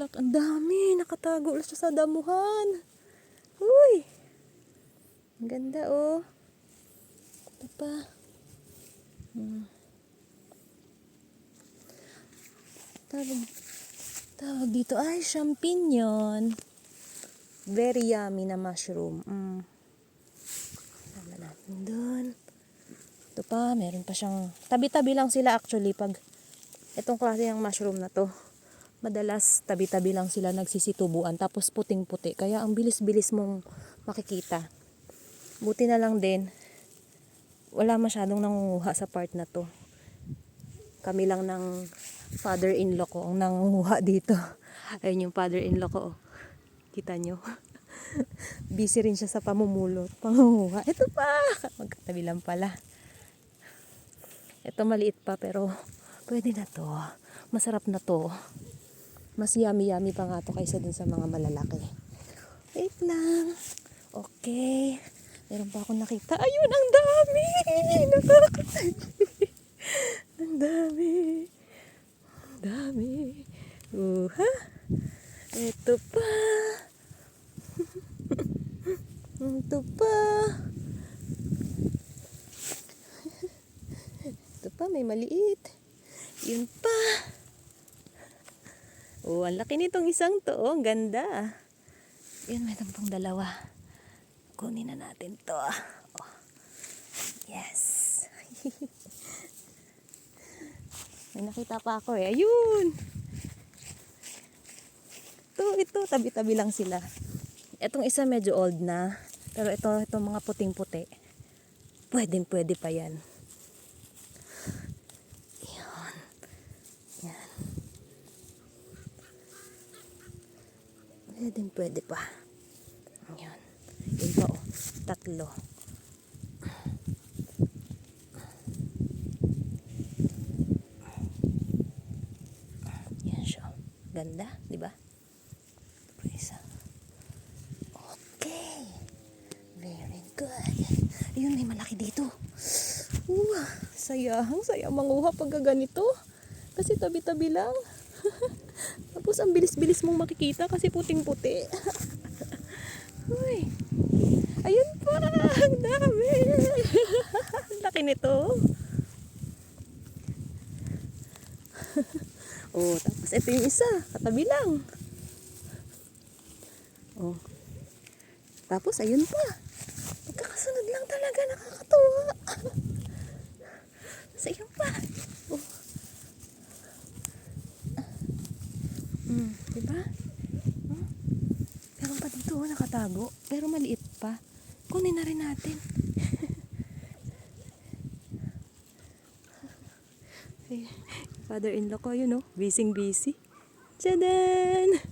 bulaklak. Ang dami. Nakatago siya sa damuhan. Uy! Ang ganda oh. Ito pa. Tawag dito ay champignon. Very yummy na mushroom. Tama natin doon. Ito pa, meron pa siyang... Tabi-tabi lang sila actually pag itong klase ng mushroom na to. Madalas tabi-tabi lang sila nagsisitubuan tapos puting-puti. Kaya ang bilis-bilis mong makikita. Buti na lang din, wala masyadong nangunguha sa part na to. Kami lang ng father-in-law ko ang nangunguha dito. Ayun yung father-in-law ko. Oh. Kita nyo? Busy rin siya sa pamumulot. Pangunguha. Ito pa! Magkatabi lang pala. Ito maliit pa pero pwede na to. Masarap na to. Mas yummy-yummy pa nga to kaysa dun sa mga malalaki. Wait lang. Okay. Meron pa akong nakita. Ayun! Ang dami! Ang dami! Ang dami! Ha? Ito pa! Ito pa! Ito pa, may maliit. Yun pa! Oh, ang laki nitong isang to. Oh, ang ganda. Yun, may pang dalawa. Kunin na natin to. Oh. Yes. May nakita pa ako eh. Ayun. Ito, tabi-tabi lang sila. Itong isa medyo old na. Pero itong mga puting-puti. Pwede pa yan. Yan. Yan. Pwede pa. Yan. Yun pa oh. 3. Yan siya. Ganda, di ba? Isa. Okay. Very good. Ayun, may malaki dito. Saya manguha pag ganito. Kasi tabi-tabi lang. Tapos ang bilis-bilis mong makikita kasi puting-puti. Uy. Ayun pa, ang dami. Laki nito. Oh, tapos ito yung isa, katabi lang. Oh. Tapos ayun pa. Magkakasunod lang talaga, nakakatuwa. Tapos ayun pa. Oh. Diba? Meron pa dito, nakatago. Pero maliit pa. Kunin na rin natin. Father-in-law ko, yun oh. Busy. Tchadan!